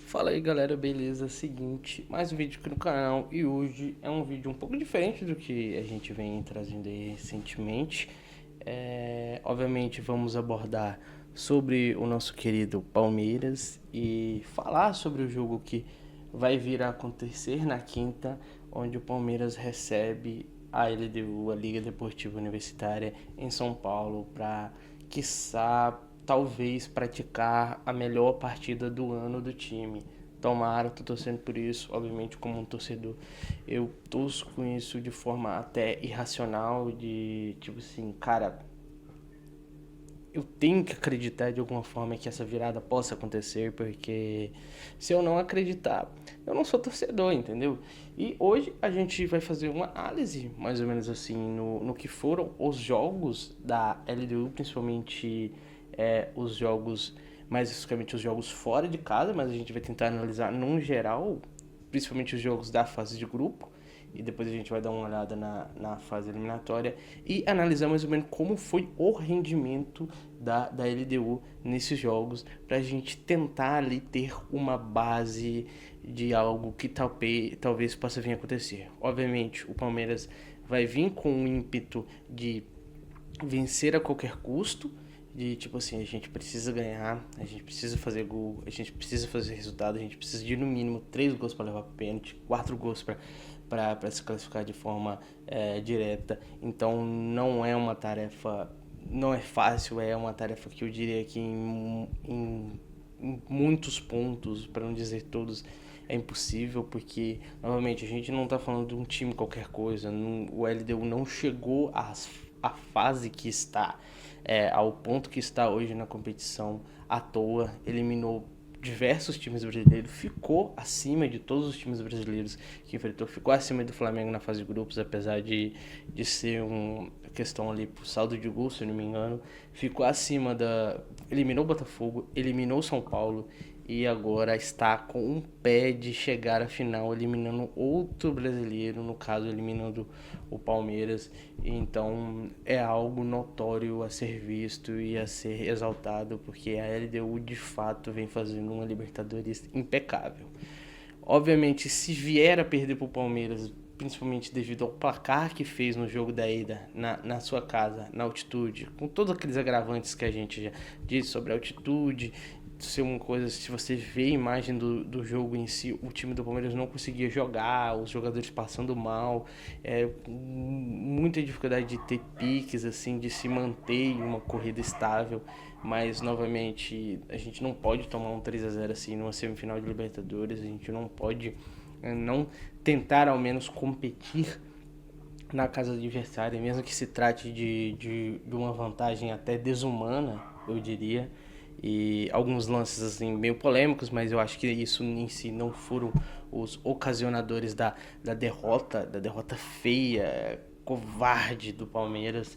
Fala aí galera, beleza? Seguinte, mais um vídeo aqui no canal e hoje é um vídeo um pouco diferente do que a gente vem trazendo aí recentemente. Obviamente vamos abordar sobre o nosso querido Palmeiras e falar sobre o jogo que vai vir a acontecer na quinta, onde o Palmeiras recebe a LDU, a Liga Deportiva Universitária, em São Paulo, para, quiçá, talvez praticar a melhor partida do ano do time. Tomara, tô torcendo por isso, obviamente como um torcedor. Eu torço com isso de forma até irracional, de tipo assim, cara, eu tenho que acreditar de alguma forma que essa virada possa acontecer, porque se eu não acreditar, eu não sou torcedor, entendeu? E hoje a gente vai fazer uma análise, mais ou menos assim, no que foram os jogos da LDU, principalmente os jogos, mais especificamente os jogos fora de casa, mas a gente vai tentar analisar num geral, principalmente os jogos da fase de grupo, e depois a gente vai dar uma olhada na fase eliminatória e analisar mais ou menos como foi o rendimento da LDU nesses jogos, para a gente tentar ali ter uma base de algo que talvez possa vir a acontecer. Obviamente, o Palmeiras vai vir com o ímpeto de vencer a qualquer custo, de tipo assim, a gente precisa ganhar, a gente precisa fazer gol, a gente precisa fazer resultado, a gente precisa de no mínimo 3 gols para levar para pênalti, 4 gols para se classificar de forma direta. Então não é uma tarefa, não é fácil, é uma tarefa que eu diria que em muitos pontos, para não dizer todos, é impossível, porque novamente a gente não está falando de um time qualquer coisa, o LDU não chegou à fase que está, ao ponto que está hoje na competição à toa, eliminou diversos times brasileiros, ficou acima de todos os times brasileiros que enfrentou, ficou acima do Flamengo na fase de grupos, apesar de ser uma questão ali por saldo de gol, se eu não me engano, ficou acima eliminou o Botafogo, eliminou o São Paulo e agora está com um pé de chegar à final, eliminando outro brasileiro, no caso eliminando o Palmeiras. Então é algo notório a ser visto e a ser exaltado, porque a LDU de fato vem fazendo uma Libertadores impecável. Obviamente, se vier a perder para o Palmeiras, principalmente devido ao placar que fez no jogo da ida, na sua casa, na altitude, com todos aqueles agravantes que a gente já disse sobre a altitude, ser uma coisa, se você vê a imagem do jogo em si, o time do Palmeiras não conseguia jogar, os jogadores passando mal, muita dificuldade de ter piques, assim, de se manter em uma corrida estável, mas novamente a gente não pode tomar um 3-0 assim numa semifinal de Libertadores, a gente não pode não tentar ao menos competir na casa adversária, mesmo que se trate de uma vantagem até desumana, eu diria, e alguns lances assim meio polêmicos, mas eu acho que isso em si não foram os ocasionadores da derrota feia, covarde do Palmeiras,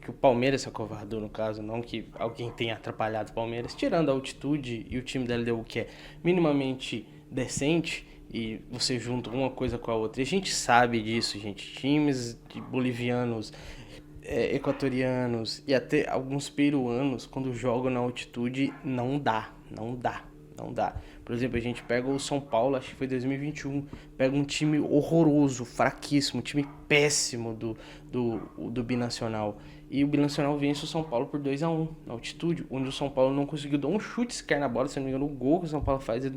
que o Palmeiras se acovardou no caso, não que alguém tenha atrapalhado o Palmeiras, tirando a altitude e o time da LDU que é minimamente decente, e você junta uma coisa com a outra. E a gente sabe disso, gente. Times bolivianos, equatorianos e até alguns peruanos, quando jogam na altitude, não dá. Por exemplo, a gente pega o São Paulo, acho que foi 2021, pega um time horroroso, fraquíssimo, um time péssimo do Binacional. E o Binacional vence o São Paulo por 2-1 na altitude, onde o São Paulo não conseguiu dar um chute sequer na bola, se não me engano, o gol que o São Paulo faz é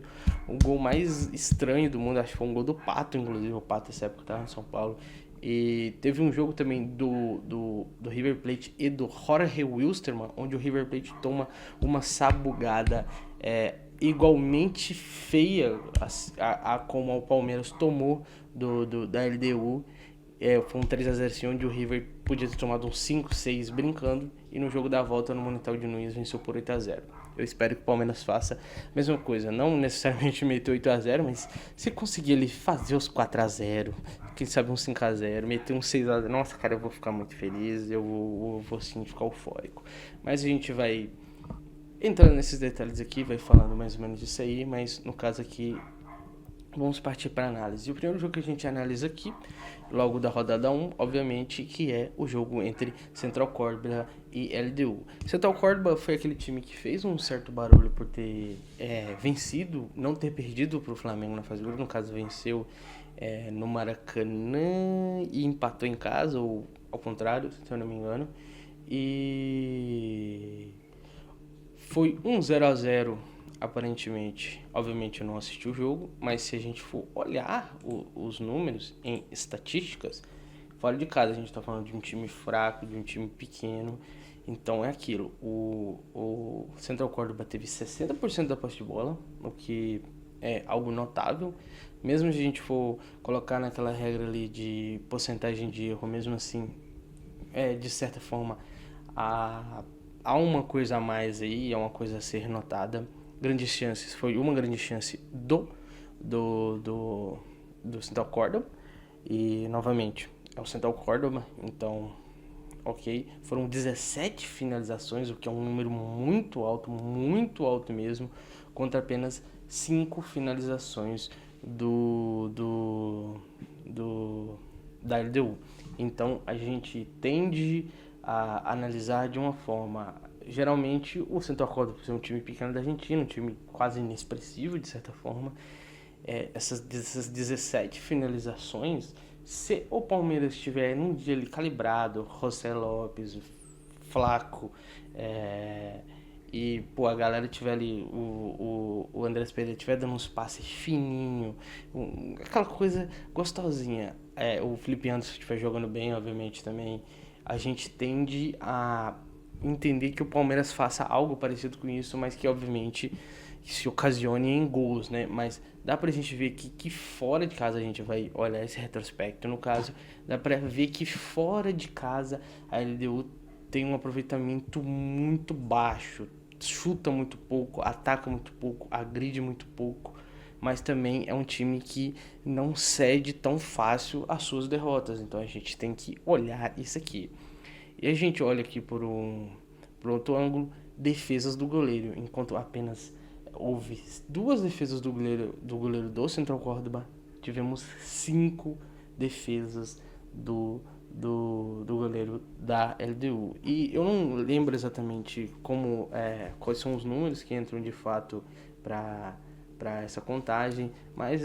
o gol mais estranho do mundo, acho que foi um gol do Pato, inclusive, o Pato nessa época estava no São Paulo. E teve um jogo também do River Plate e do Jorge Wilstermann, onde o River Plate toma uma sabugada igualmente feia a como o Palmeiras tomou da LDU. Foi um 3-0 assim, onde o River podia ter tomado uns 5-6 brincando, e no jogo da volta no Monumental de Nunes venceu por 8-0. Eu espero que o Palmeiras faça a mesma coisa, não necessariamente meter 8-0, mas se conseguir ele fazer os 4-0, quem sabe um 5-0, meter um 6-0, nossa, cara, eu vou ficar muito feliz, eu vou sim ficar eufórico. Mas a gente vai entrando nesses detalhes aqui, vai falando mais ou menos disso aí, mas no caso aqui vamos partir para a análise. E o primeiro jogo que a gente analisa aqui, logo da rodada 1, obviamente, que é o jogo entre Central Córdoba e LDU. Central Córdoba foi aquele time que fez um certo barulho por ter vencido, não ter perdido para o Flamengo na fase de grupo, no caso venceu no Maracanã e empatou em casa, ou ao contrário, se eu não me engano. E foi um 0-0 aparentemente. Obviamente eu não assisti o jogo, mas se a gente for olhar os números em estatísticas, fora de casa a gente está falando de um time fraco, de um time pequeno. Então é aquilo, o Central Córdoba teve 60% da posse de bola, o que é algo notável. Mesmo se a gente for colocar naquela regra ali de porcentagem de erro, mesmo assim, de certa forma, há uma coisa a mais aí, é uma coisa a ser notada. Grandes chances, foi uma grande chance do Central Córdoba. E novamente, é o Central Córdoba, então ok. Foram 17 finalizações, o que é um número muito alto mesmo, contra apenas 5 finalizações da LDU. Então a gente tende a analisar de uma forma. Geralmente o Central Córdoba é um time pequeno da Argentina, um time quase inexpressivo de certa forma. Essas 17 finalizações, se o Palmeiras estiver num dia ali calibrado, José Lopes, Flaco, e pô, a galera tiver ali, o Andrés Pereira tiver dando uns passes fininho, aquela coisa gostosinha, o Felipe Anderson estiver jogando bem, obviamente também, a gente tende a entender que o Palmeiras faça algo parecido com isso, mas que obviamente se ocasione em gols, né? Mas dá pra gente ver que fora de casa, a gente vai olhar esse retrospecto, no caso, dá pra ver que fora de casa a LDU tem um aproveitamento muito baixo, chuta muito pouco, ataca muito pouco, agride muito pouco, mas também é um time que não cede tão fácil as suas derrotas, então a gente tem que olhar isso aqui. E a gente olha aqui por outro ângulo, defesas do goleiro, enquanto apenas houve 2 defesas do goleiro do Central Córdoba, tivemos 5 defesas do goleiro da LDU. E eu não lembro exatamente quais são os números que entram de fato para essa contagem, mas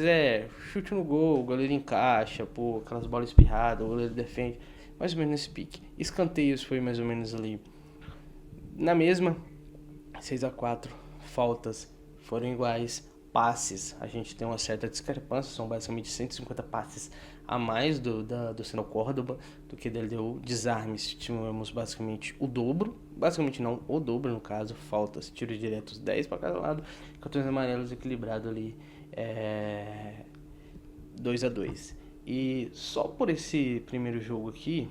chute no gol, o goleiro encaixa, aquelas bolas espirradas, o goleiro defende, mais ou menos nesse pique. Escanteios foi mais ou menos ali na mesma, 6-4, faltas foram iguais, passes, a gente tem uma certa discrepância, são basicamente 150 passes a mais do Central Córdoba do que da LDU. Desarmes, tivemos basicamente o dobro, basicamente não, o dobro no caso, faltas, tiros diretos 10 para cada lado, cartões amarelos equilibrado ali, 2-2. E só por esse primeiro jogo aqui,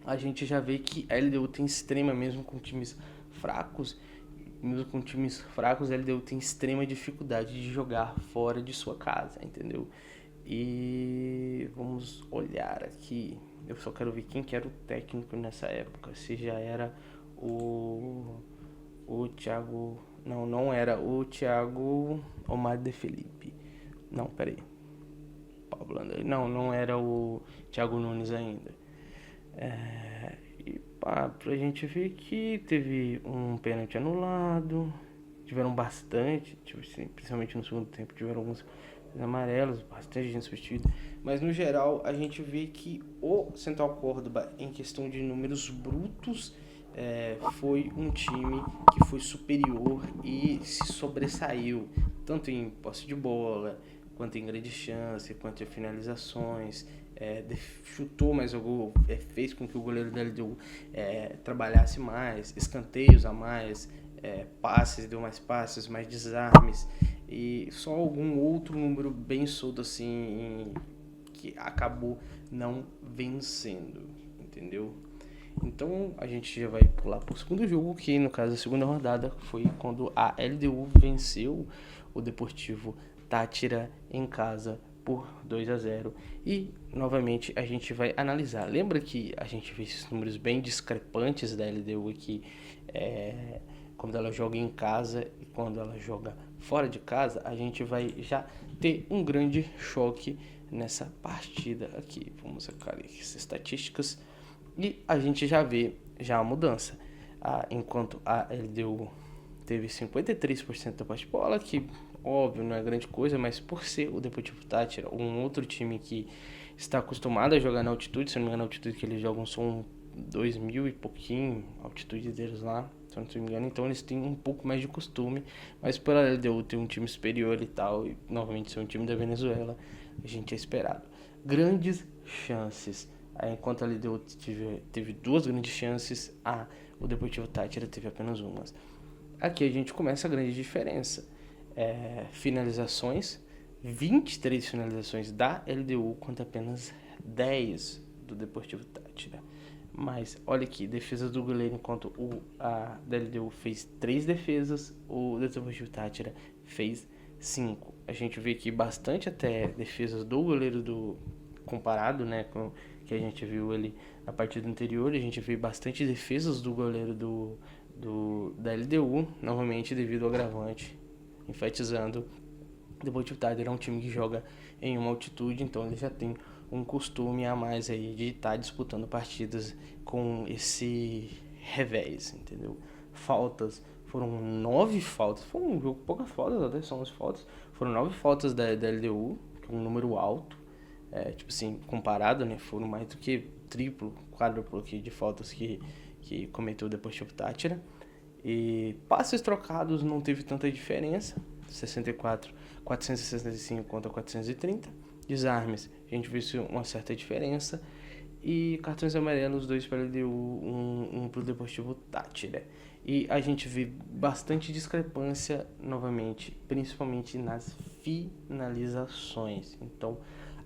a gente já vê que a LDU tem extrema, mesmo com times fracos, a LDU tem extrema dificuldade de jogar fora de sua casa, entendeu? E vamos olhar aqui, eu só quero ver quem que era o técnico nessa época, se já era o Thiago, não era o Thiago Omar de Felipe, não, peraí, Pablo André, não era o Thiago Nunes ainda. E pra gente ver que teve um pênalti anulado, tiveram bastante, principalmente no segundo tempo, tiveram alguns amarelos, bastante gente substituída, mas no geral a gente vê que o Central Córdoba, em questão de números brutos, foi um time que foi superior e se sobressaiu, tanto em posse de bola, quanto em grande chance, quanto em finalizações, chutou mais o gol, fez com que o goleiro da LDU trabalhasse mais, escanteios a mais, passes, deu mais passes, mais desarmes, e só algum outro número bem solto assim que acabou não vencendo, entendeu? Então a gente já vai pular para o segundo jogo, que no caso a segunda rodada foi quando a LDU venceu o Deportivo Táchira em casa por 2-0. E novamente a gente vai analisar. Lembra que a gente vê esses números bem discrepantes da LDU aqui, quando ela joga em casa e quando ela joga fora de casa, a gente vai já ter um grande choque nessa partida aqui. Vamos sacar essas estatísticas e a gente já vê já a mudança. Enquanto a LDU teve 53% da posse de bola, que óbvio não é grande coisa, mas por ser o Deportivo Táchira, um outro time que está acostumado a jogar na altitude, se não me engano a altitude que eles jogam são 2.000 e pouquinho, a altitude deles lá, se eu não me engano, então eles têm um pouco mais de costume, mas por a LDU ter um time superior e tal, e novamente ser um time da Venezuela, a gente é esperado. Grandes chances. Enquanto a LDU teve 2 grandes chances, o Deportivo Táchira teve apenas umas. Aqui a gente começa a grande diferença. Finalizações, 23 finalizações da LDU contra apenas 10 do Deportivo Táchira. Mas olha aqui, defesa do goleiro, enquanto a da LDU fez 3 defesas, o Deportivo Táchira fez 5. A gente vê aqui bastante até defesas do goleiro comparado, né, com que a gente viu ali na partida anterior. A gente vê bastante defesas do goleiro da LDU, novamente devido ao agravante, enfatizando, o Deportivo Táchira é um time que joga em uma altitude, então ele já tem um costume a mais aí de estar disputando partidas com esse revés, entendeu? Faltas, foram 9 faltas, foi um jogo com poucas faltas, até são 11 faltas, foram 9 faltas da LDU, que é um número alto, tipo assim, comparado, né, foram mais do que triplo, quádruplo aqui de faltas que cometeu o Deportivo Táchira. E passes trocados não teve tanta diferença, 465 contra 430. Desarmes, a gente viu uma certa diferença. E cartões amarelos, 2 para a LDU, um para o Deportivo Táchira. E a gente vê bastante discrepância novamente, principalmente nas finalizações. Então,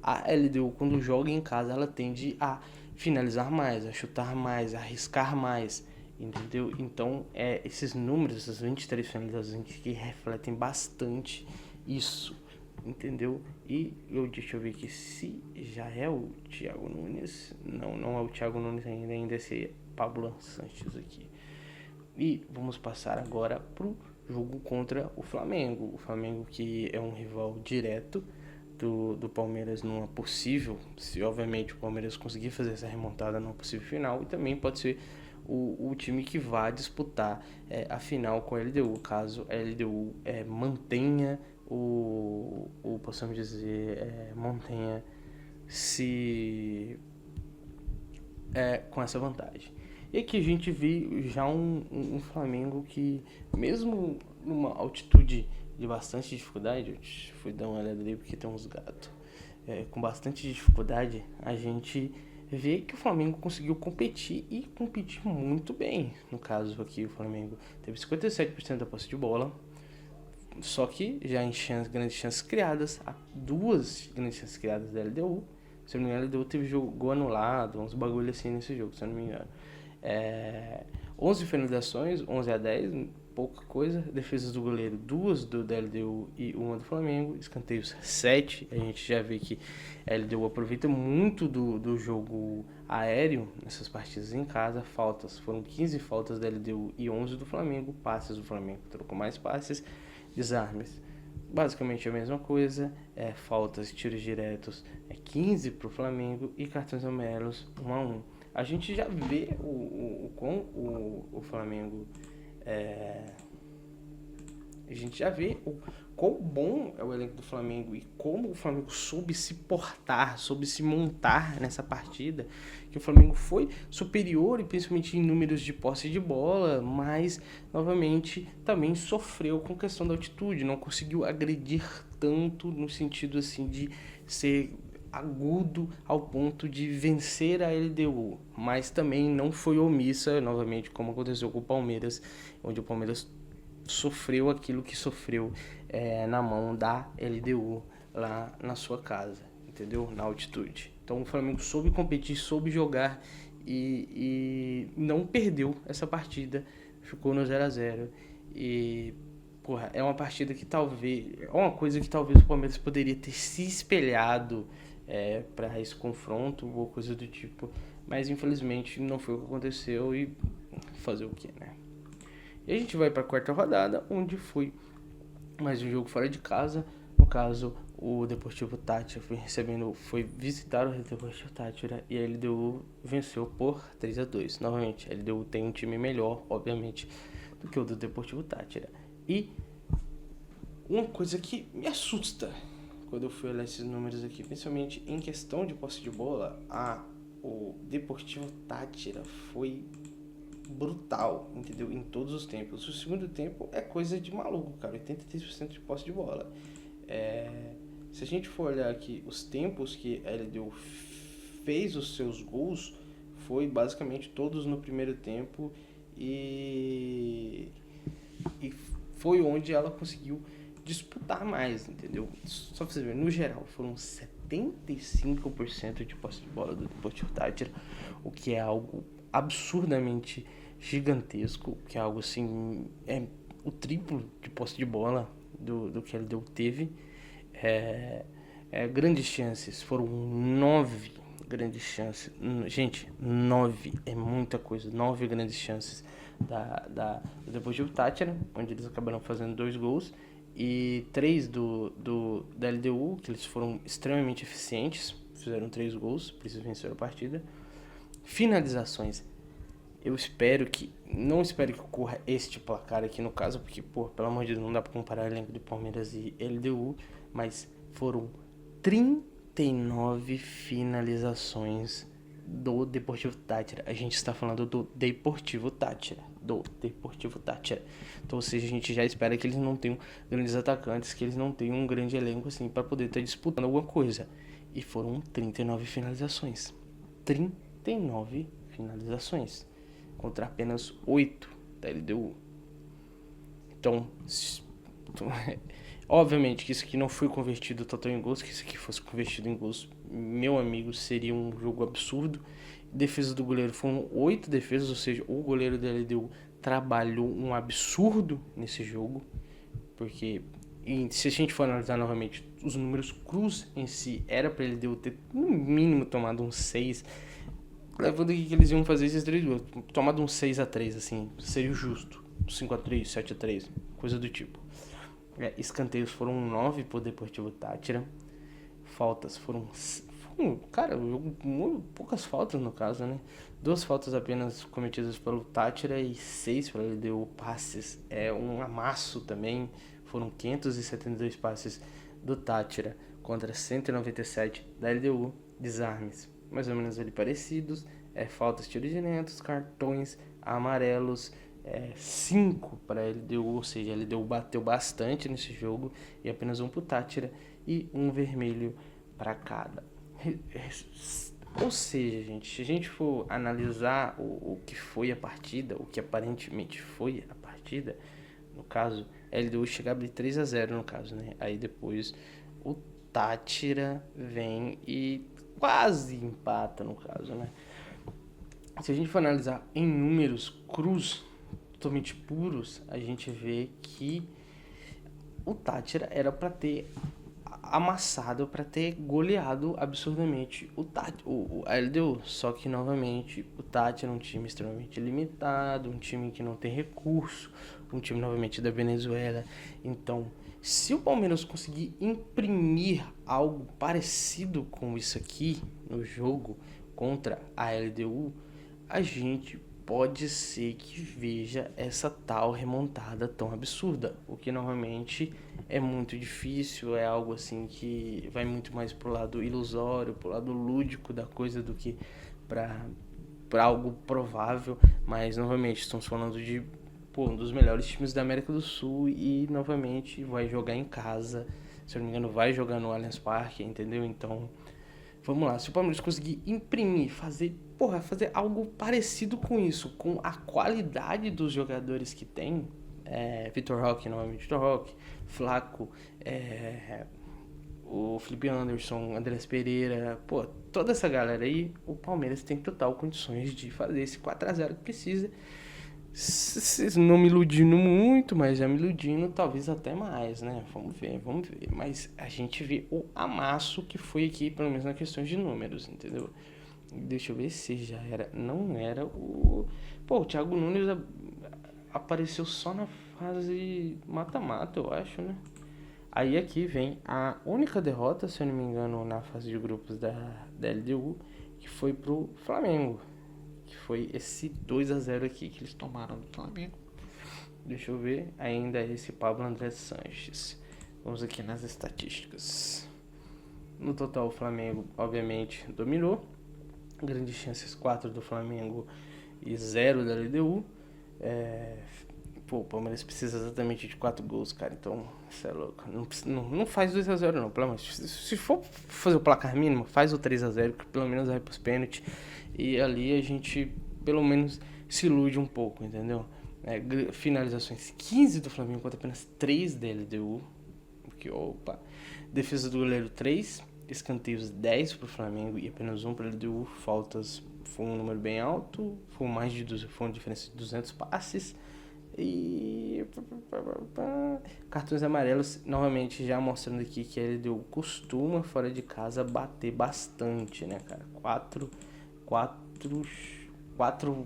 a LDU, quando joga em casa, ela tende a finalizar mais, a chutar mais, a arriscar mais, entendeu? Então, esses números, essas 23 finalizações que refletem bastante isso, entendeu? E deixa eu ver aqui se já é o Thiago Nunes. Não é o Thiago Nunes ainda é esse Pablo Sanches aqui. E vamos passar agora pro jogo contra o Flamengo. O Flamengo, que é um rival direto do Palmeiras numa possível, se obviamente o Palmeiras conseguir fazer essa remontada numa possível final, e também pode ser o time que vá disputar a final com a LDU, caso a LDU mantenha possamos dizer, mantenha-se com essa vantagem. E aqui a gente vê já um Flamengo que, mesmo numa altitude de bastante dificuldade, eu fui dar uma olhada ali porque tem uns gatos, com bastante dificuldade, a gente vê que o Flamengo conseguiu competir e competir muito bem. No caso aqui, o Flamengo teve 57% da posse de bola, só que já em grandes chances criadas, 2 grandes chances criadas da LDU. Se eu não me engano, a LDU teve gol anulado, uns bagulho assim nesse jogo, se eu não me engano. 11 finalizações, 11-10, pouca coisa. Defesas do goleiro, 2 da LDU e 1 do Flamengo. Escanteios, 7. A gente já vê que a LDU aproveita muito do jogo aéreo nessas partidas em casa. Faltas, foram 15 faltas da LDU e 11 do Flamengo. Passes, do Flamengo trocou mais passes. Desarmes, basicamente a mesma coisa. Faltas, tiros diretos, 15 para o Flamengo. E cartões amarelos, 1-1. A gente já vê o Flamengo, a gente já vê quão bom é o elenco do Flamengo e como o Flamengo soube se portar, soube se montar nessa partida, que o Flamengo foi superior, e principalmente em números de posse de bola, mas novamente também sofreu com questão da altitude, não conseguiu agredir tanto no sentido assim de ser agudo ao ponto de vencer a LDU, mas também não foi omissa, novamente, como aconteceu com o Palmeiras, onde o Palmeiras sofreu aquilo que sofreu na mão da LDU lá na sua casa, entendeu? Na altitude. Então o Flamengo soube competir, soube jogar e não perdeu essa partida, ficou no 0-0 e é uma partida que talvez, é uma coisa que talvez o Palmeiras poderia ter se espelhado para esse confronto ou coisa do tipo, mas infelizmente não foi o que aconteceu e fazer o que, né? E a gente vai para a quarta rodada, onde foi mais um jogo fora de casa. No caso, o Deportivo Táchira foi visitar o Deportivo Táchira e a LDU venceu por 3-2. Novamente, a LDU tem um time melhor, obviamente, do que o do Deportivo Táchira. E uma coisa que me assusta quando eu fui olhar esses números aqui, principalmente em questão de posse de bola, o Deportivo Táchira foi brutal, entendeu? Em todos os tempos. O segundo tempo é coisa de maluco, cara. 83% de posse de bola. Se a gente for olhar aqui os tempos que a LDU fez os seus gols, foi basicamente todos no primeiro tempo e foi onde ela conseguiu disputar mais, entendeu? Só pra você ver, no geral, foram 75% de posse de bola do Deportivo Táchira, o que é algo absurdamente gigantesco, que é algo assim, é o triplo de posse de bola do que a LDU teve. Grandes chances, foram 9 grandes chances. Gente, 9 é muita coisa. 9 grandes chances do Deportivo Táchira, onde eles acabaram fazendo 2 gols, e 3 da LDU, que eles foram extremamente eficientes, fizeram 3 gols, por isso venceram a partida. Finalizações, não espero que ocorra este placar aqui no caso, porque, pelo amor de Deus, não dá pra comparar o elenco de Palmeiras e LDU, mas foram 39 finalizações do Deportivo Táchira. A gente está falando do Deportivo Táchira. Então, ou seja, a gente já espera que eles não tenham grandes atacantes, que eles não tenham um grande elenco assim para poder estar disputando alguma coisa. E foram 39 finalizações. 39 finalizações contra apenas 8 da LDU. Então, obviamente que isso aqui não foi convertido total em gols, que isso aqui fosse convertido em gols, meu amigo, seria um jogo absurdo. Defesa do goleiro foram 8 defesas, ou seja, o goleiro da LDU trabalhou um absurdo nesse jogo, porque se a gente for analisar novamente os números crus em si, era para a LDU ter no mínimo tomado um 6, levando que eles iam fazer esses 3 gols, tomado um 6-3, assim, seria o justo, 5-3, 7-3, coisa do tipo. Escanteios foram 9 por Deportivo Táchira. Faltas foram cara, poucas faltas no caso, né? 2 faltas apenas cometidas pelo Táchira e 6 pela LDU. Passes, um amasso também. Foram 572 passes do Táchira contra 197 da LDU. Desarmes, mais ou menos ali parecidos. Faltas, tiros diretos, cartões amarelos. 5 para a LDU, ou seja, a LDU bateu bastante nesse jogo, e apenas 1 para o Táchira e 1 vermelho para cada. Ou seja, gente, se a gente for analisar o que foi a partida, o que aparentemente foi a partida, no caso, a LDU chega a abrir 3-0 no caso, né? Aí depois o Táchira vem e quase empata no caso, né? Se a gente for analisar em números crus, totalmente puros, a gente vê que o Táchira era para ter amassado, para ter goleado absurdamente a LDU. Só que, novamente, o Táchira é um time extremamente limitado, um time que não tem recurso, um time, novamente, da Venezuela. Então, se o Palmeiras conseguir imprimir algo parecido com isso aqui no jogo contra a LDU, a gente pode ser que veja essa tal remontada tão absurda, o que normalmente é muito difícil, é algo assim que vai muito mais pro lado ilusório, pro lado lúdico da coisa do que para algo provável, mas novamente estamos falando de um dos melhores times da América do Sul e novamente vai jogar em casa, se eu não me engano vai jogar no Allianz Parque, entendeu? Então vamos lá, se o Palmeiras conseguir imprimir, fazer algo parecido com isso, com a qualidade dos jogadores que tem, Vitor Roque, novamente Vitor Roque, Flaco, o Felipe Anderson, Andrés Pereira, toda essa galera aí, o Palmeiras tem total condições de fazer esse 4-0 que precisa. Não me iludindo muito, mas já me iludindo talvez até mais, né? Vamos ver. Mas a gente vê o amasso que foi aqui, pelo menos na questão de números, entendeu? Deixa eu ver se já era. Não era o Thiago Nunes apareceu só na fase mata-mata, eu acho, né? Aí aqui vem a única derrota, se eu não me engano, na fase de grupos da LDU, que foi pro Flamengo. Que foi esse 2-0 aqui que eles tomaram do Flamengo. Deixa eu ver, ainda é esse Pablo André Sanches. Vamos aqui nas estatísticas. No total, o Flamengo, obviamente, dominou. Grandes chances, 4 do Flamengo e 0 da LDU. O Palmeiras precisa exatamente de 4 gols, cara. Então, isso é louco. Não faz 2-0 não, pelo menos. Se for fazer o placar mínimo, faz o 3-0, que pelo menos vai pros pênaltis. E ali a gente, pelo menos, se ilude um pouco, entendeu? Finalizações 15 do Flamengo contra apenas 3 da LDU. Porque, defesa do goleiro 3. Escanteios 10 pro Flamengo e apenas 1 para a LDU. Faltas foi um número bem alto. Foi uma diferença de 200 passes. E cartões amarelos, novamente já mostrando aqui que a LDU costuma fora de casa bater bastante, né, cara? 4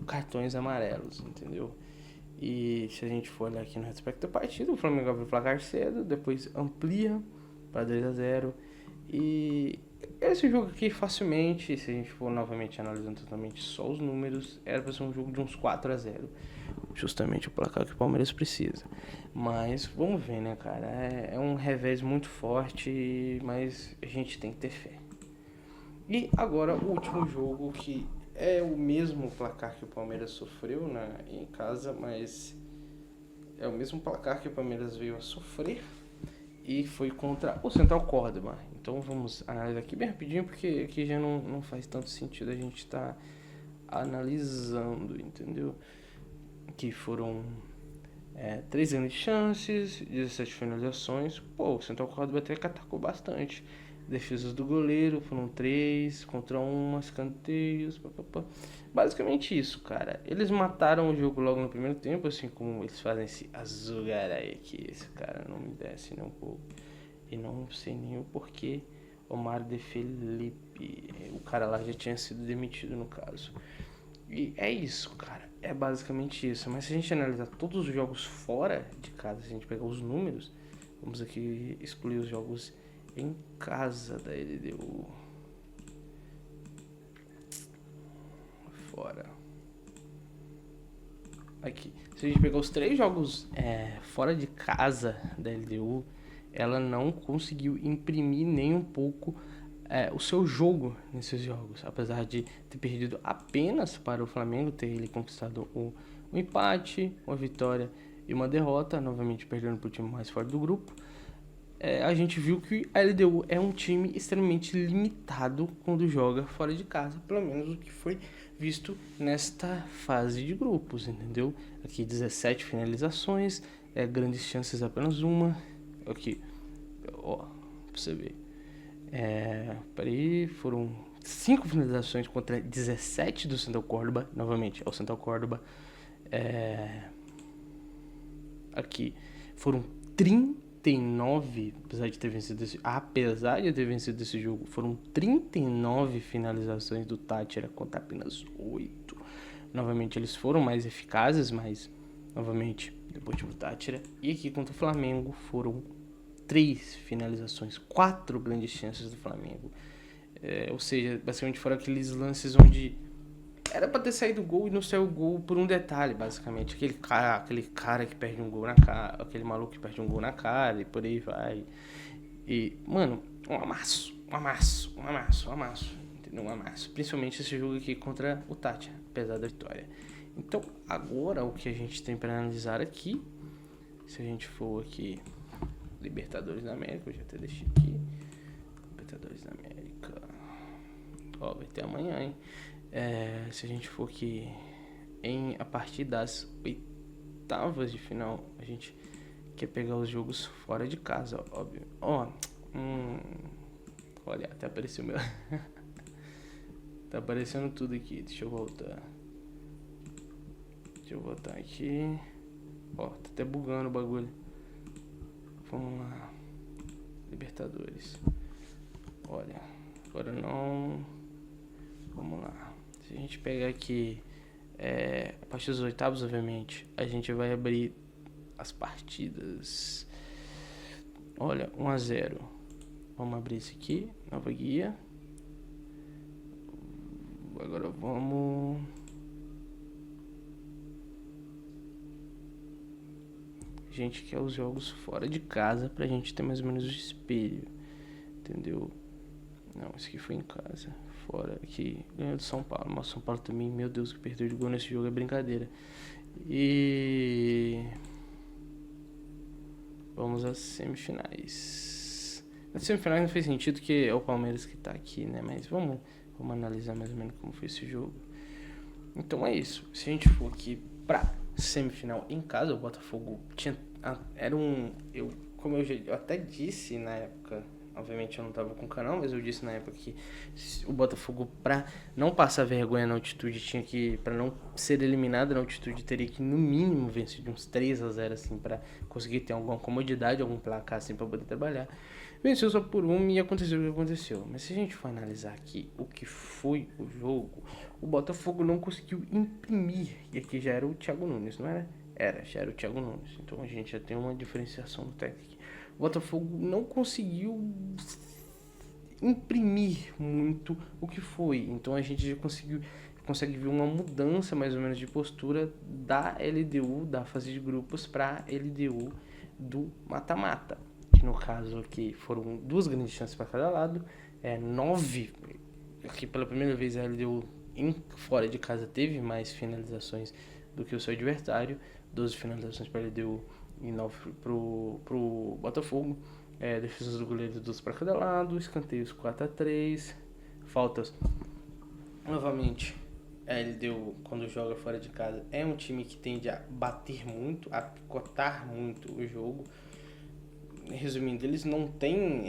cartões amarelos, entendeu? E se a gente for olhar aqui no retrospecto da partida, o Flamengo abre o placar cedo, depois amplia para 2-0. E esse jogo aqui facilmente, se a gente for novamente analisando totalmente só os números, era para ser um jogo de uns 4-0. Justamente o placar que o Palmeiras precisa. Mas vamos ver, né, cara? É um revés muito forte, mas a gente tem que ter fé. E agora o último jogo, que é o mesmo placar que o Palmeiras sofreu em casa, mas é o mesmo placar que o Palmeiras veio a sofrer, e foi contra o Central Córdoba. Então vamos analisar aqui bem rapidinho, porque aqui já não faz tanto sentido a gente estar analisando, entendeu? Que foram 3 grandes chances, 17 finalizações. O Central Córdoba até que atacou bastante. Defesas do goleiro foram 3 contra 1, escanteios. Basicamente isso, cara. Eles mataram o jogo logo no primeiro tempo, assim como eles fazem esse azulgarai aqui. Esse cara não me desce nem um pouco. E não sei nem o porquê. Omar de Felipe. O cara lá já tinha sido demitido no caso. E é isso, cara. É basicamente isso. Mas se a gente analisar todos os jogos fora de casa, se a gente pegar os números, vamos aqui excluir os jogos em casa da LDU. Fora. Aqui. Se a gente pegar os 3 jogos fora de casa da LDU, ela não conseguiu imprimir nem um pouco o seu jogo nesses jogos, apesar de ter perdido apenas para o Flamengo, ter ele conquistado um empate, uma vitória e uma derrota, novamente perdendo para o time mais forte do grupo. A gente viu que a LDU é um time extremamente limitado quando joga fora de casa, pelo menos o que foi visto nesta fase de grupos, entendeu? Aqui 17 finalizações, grandes chances apenas uma. Aqui, pra você ver. Foram 5 finalizações contra 17 do Central Córdoba. Novamente, é o Central Córdoba. Aqui foram 39, apesar de ter vencido esse jogo, foram 39 finalizações do Táchira contra apenas 8. Novamente, eles foram mais eficazes, mas novamente, depois do Táchira. E aqui contra o Flamengo foram 3 finalizações, 4 grandes chances do Flamengo. Ou seja, basicamente foram aqueles lances onde era pra ter saído o gol e não saiu o gol por um detalhe, basicamente. Aquele cara que perde um gol na cara, aquele maluco que perde um gol na cara e por aí vai. E, mano, um amasso. Entendeu? Um amasso. Principalmente esse jogo aqui contra o Tati, apesar da vitória. Então, agora o que a gente tem pra analisar aqui, se a gente for aqui, Libertadores da América, eu já até deixei aqui. Libertadores da América. Vai ter amanhã, hein? Se a gente for aqui a partir das oitavas de final, a gente quer pegar os jogos fora de casa, óbvio. Olha, até apareceu meu. Tá aparecendo tudo aqui. Deixa eu voltar aqui. Tá até bugando o bagulho. Vamos lá. Libertadores. Olha, agora não. Vamos lá. Se a gente pegar aqui a partir dos oitavos, obviamente, a gente vai abrir as partidas Olha, 1-0. Vamos abrir esse aqui, nova guia. Agora vamos... A gente quer os jogos fora de casa pra gente ter mais ou menos o espelho, entendeu? Não, esse aqui foi em casa. Fora aqui, ganhou do São Paulo. Mas São Paulo também, meu Deus, que perdeu de gol nesse jogo é brincadeira. E... vamos às semifinais. Nas semifinais não fez sentido que é o Palmeiras que tá aqui, né? Mas vamos analisar mais ou menos como foi esse jogo. Então é isso. Se a gente for aqui pra semifinal em casa, o Botafogo tinha... como eu até disse na época... Obviamente eu não tava com o canal, mas eu disse na época que o Botafogo, pra não passar vergonha na altitude, tinha que, pra não ser eliminado na altitude, teria que no mínimo vencer de uns 3-0 assim, pra conseguir ter alguma comodidade, algum placar assim pra poder trabalhar. Venceu só por um e aconteceu o que aconteceu. Mas se a gente for analisar aqui o que foi o jogo, o Botafogo não conseguiu imprimir. E aqui já era o Thiago Nunes, não era? Já era o Thiago Nunes. Então a gente já tem uma diferenciação no técnico. O Botafogo não conseguiu imprimir muito o que foi. Então a gente já consegue ver uma mudança mais ou menos de postura da LDU, da fase de grupos, para LDU do mata-mata. Que no caso aqui foram 2 grandes chances para cada lado. 9, aqui pela primeira vez a LDU fora de casa teve mais finalizações do que o seu adversário. 12 finalizações para a LDU e 9 pro Botafogo. Defesas do goleiro 12 para cada lado, escanteios 4-3, faltas. Novamente, a LDU, quando joga fora de casa, é um time que tende a bater muito, a picotar muito o jogo. Resumindo, eles não têm,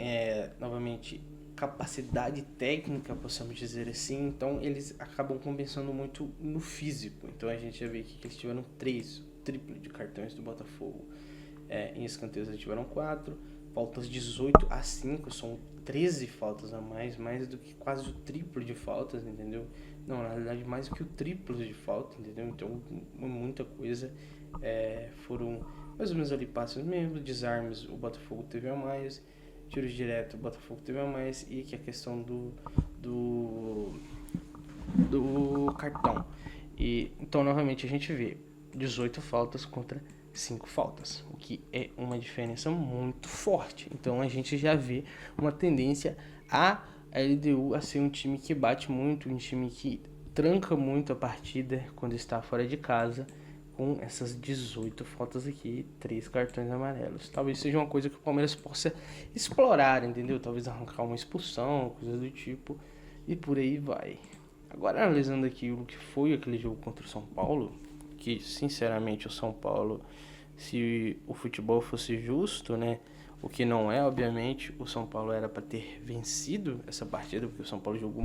novamente, capacidade técnica, possamos dizer assim, então eles acabam compensando muito no físico. Então a gente já vê aqui que eles tiveram 3, triplo de cartões do Botafogo. Em escanteios eles tiveram 4, faltas 18-5, são 13 faltas a mais do que quase o triplo de faltas, entendeu? Não, na realidade mais do que o triplo de falta, entendeu? Então muita coisa. Foram mais ou menos ali passes mesmo, desarmes o Botafogo teve a mais, tiros direto o Botafogo teve a mais, e que a questão do cartão. E então novamente a gente vê 18 faltas contra 5 faltas, o que é uma diferença muito forte. Então a gente já vê uma tendência a LDU a ser um time que bate muito, um time que tranca muito a partida quando está fora de casa, com essas 18 faltas aqui, 3 cartões amarelos. Talvez seja uma coisa que o Palmeiras possa explorar, entendeu? Talvez arrancar uma expulsão, coisa do tipo, e por aí vai. Agora analisando aqui o que foi aquele jogo contra o São Paulo, que sinceramente o São Paulo, se o futebol fosse justo, né, o que não é, obviamente, o São Paulo era para ter vencido essa partida, porque o São Paulo jogou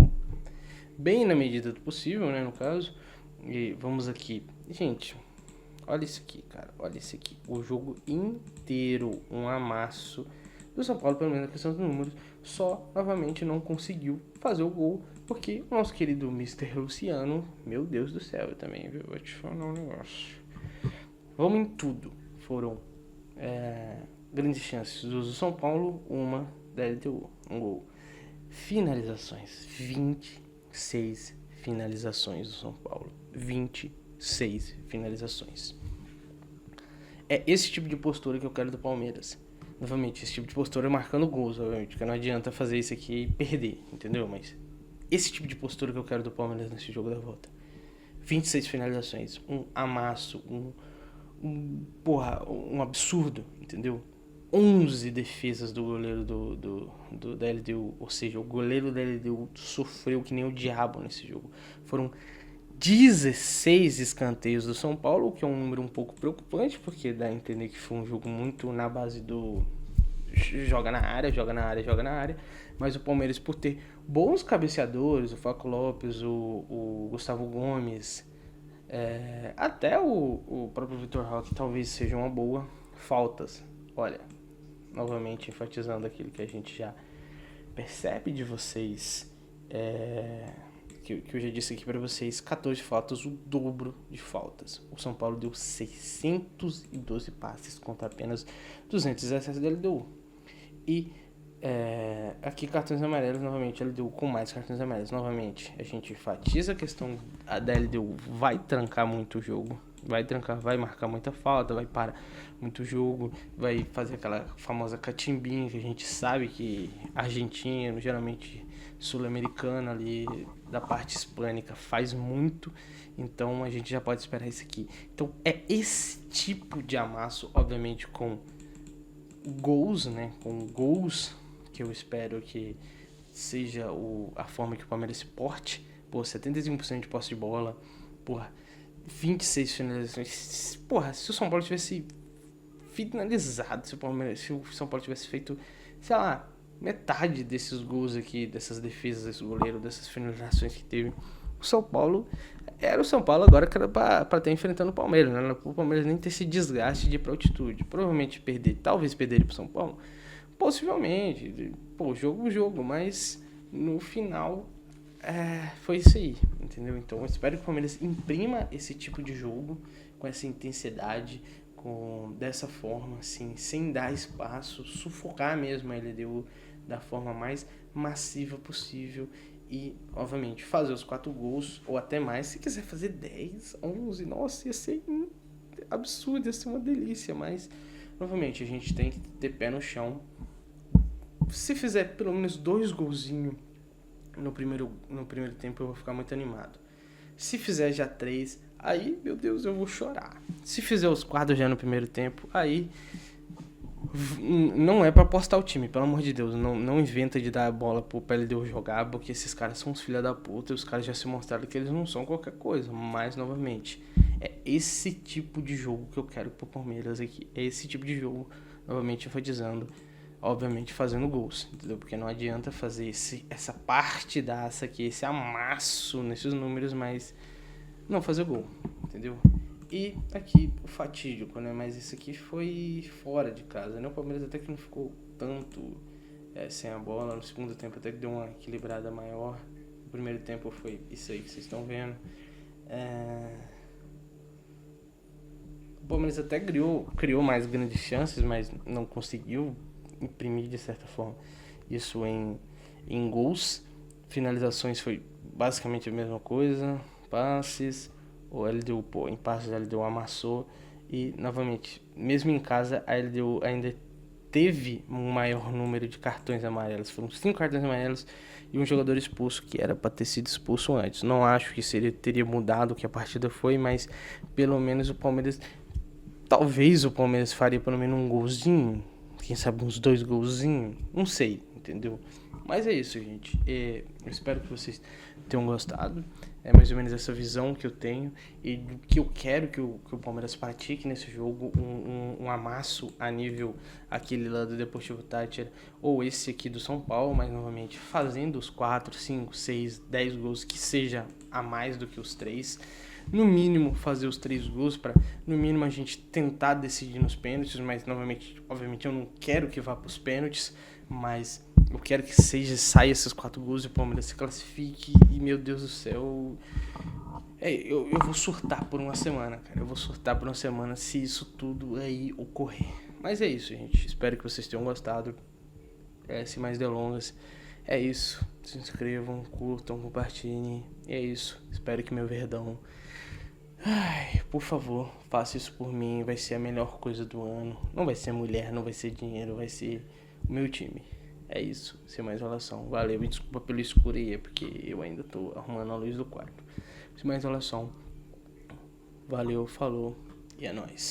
bem na medida do possível, né, no caso. E vamos aqui, gente, olha isso aqui, cara, olha isso aqui, o jogo inteiro, um amasso do São Paulo, pelo menos na questão dos números, só novamente não conseguiu fazer o gol, porque o nosso querido Mr. Luciano, meu Deus do céu, eu também, viu, vou te falar um negócio. Vamos em tudo. Foram grandes chances do São Paulo, uma da LDU, um gol. Finalizações, 26 finalizações do São Paulo, 26 finalizações. É esse tipo de postura que eu quero do Palmeiras. Novamente, esse tipo de postura marcando gols, obviamente, porque não adianta fazer isso aqui e perder, entendeu? Mas esse tipo de postura que eu quero do Palmeiras nesse jogo da volta. 26 finalizações, um amasso, um absurdo, entendeu? 11 defesas do goleiro da LDU, ou seja, o goleiro da LDU sofreu que nem o diabo nesse jogo. Foram 16 escanteios do São Paulo, o que é um número um pouco preocupante, porque dá a entender que foi um jogo muito na base do joga na área, mas o Palmeiras, por ter bons cabeceadores, o Flaco Lopes, o Gustavo Gomes, até o próprio Vitor Roque talvez seja uma boa. Faltas, olha, novamente enfatizando aquilo que a gente já percebe de vocês, que eu já disse aqui para vocês, 14 faltas, o dobro de faltas. O São Paulo deu 612 passes contra apenas 217 da LDU. E aqui cartões amarelos, novamente, a LDU com mais cartões amarelos, novamente, a gente enfatiza a questão da LDU vai trancar muito o jogo, vai trancar, vai marcar muita falta, vai parar muito jogo, vai fazer aquela famosa catimbinha que a gente sabe que argentino, geralmente sul-americana ali, da parte hispânica, faz muito, então a gente já pode esperar isso aqui. Então é esse tipo de amasso, obviamente com gols, né, com gols que eu espero que seja a forma que o Palmeiras se porte. Pô, 75% de posse de bola, porra, 26 finalizações. Porra, se o São Paulo tivesse finalizado, se o São Paulo tivesse feito, sei lá, metade desses gols aqui, dessas defesas desse goleiro, dessas finalizações que teve, o São Paulo era o São Paulo agora que era pra estar enfrentando o Palmeiras, né? O Palmeiras nem ter esse desgaste de ir pra altitude. Provavelmente talvez perderia pro São Paulo. Possivelmente, pô, jogo, mas no final foi isso aí, entendeu? Então eu espero que o Palmeiras imprima esse tipo de jogo com essa intensidade, dessa forma, assim, sem dar espaço, sufocar mesmo a LDU da forma mais massiva possível e, obviamente, fazer os 4 gols ou até mais. Se quiser fazer 10, 11, nossa, ia ser absurdo, ia ser uma delícia, mas, novamente, a gente tem que ter pé no chão. Se fizer pelo menos 2 golzinhos no primeiro tempo, eu vou ficar muito animado. Se fizer já 3, aí, meu Deus, eu vou chorar. Se fizer os 4 já no primeiro tempo, aí não é pra apostar o time, pelo amor de Deus. Não inventa de dar a bola pro LDU jogar, porque esses caras são uns filha da puta e os caras já se mostraram que eles não são qualquer coisa. Mas, novamente, é esse tipo de jogo que eu quero pro Palmeiras aqui. É esse tipo de jogo, novamente enfatizando, obviamente fazendo gols, entendeu? Porque não adianta fazer essa partidaça aqui, esse amasso nesses números, mas não fazer gol, entendeu? E aqui o fatídico, né? Mas isso aqui foi fora de casa, né? O Palmeiras até que não ficou tanto sem a bola. No segundo tempo até que deu uma equilibrada maior. No primeiro tempo foi isso aí que vocês estão vendo. O Palmeiras até criou mais grandes chances, mas não conseguiu imprimir de certa forma isso em gols. Finalizações foi basicamente a mesma coisa. Passes, o LDU, em passes a LDU amassou. E novamente, mesmo em casa, a LDU ainda teve um maior número de cartões amarelos. Foram 5 cartões amarelos e um jogador expulso que era para ter sido expulso antes. Não acho que teria mudado o que a partida foi, mas pelo menos o Palmeiras, talvez o Palmeiras faria pelo menos um golzinho, quem sabe uns 2 golzinhos, não sei, entendeu? Mas é isso, gente. Eu espero que vocês tenham gostado. É mais ou menos essa visão que eu tenho e do que eu quero que o Palmeiras pratique nesse jogo, um amasso a nível aquele lá do Deportivo Táchira ou esse aqui do São Paulo, mas novamente fazendo os 4, 5, 6, 10 gols, que seja a mais do que os 3. No mínimo fazer os 3 gols para no mínimo a gente tentar decidir nos pênaltis, mas novamente, obviamente eu não quero que vá para os pênaltis, mas eu quero que saia esses 4 gols e o Palmeiras se classifique. E meu Deus do céu, eu vou surtar por uma semana, cara. Eu vou surtar por uma semana se isso tudo aí ocorrer. Mas é isso, gente. Espero que vocês tenham gostado. Sem mais delongas, é isso. Se inscrevam, curtam, compartilhem. E é isso. Espero que meu Verdão, por favor, faça isso por mim. Vai ser a melhor coisa do ano. Não vai ser mulher, não vai ser dinheiro, vai ser o meu time. É isso, sem mais enrolação. Valeu e desculpa pelo escuro aí, porque eu ainda tô arrumando a luz do quarto. Sem mais enrolação. Valeu, falou e é nóis.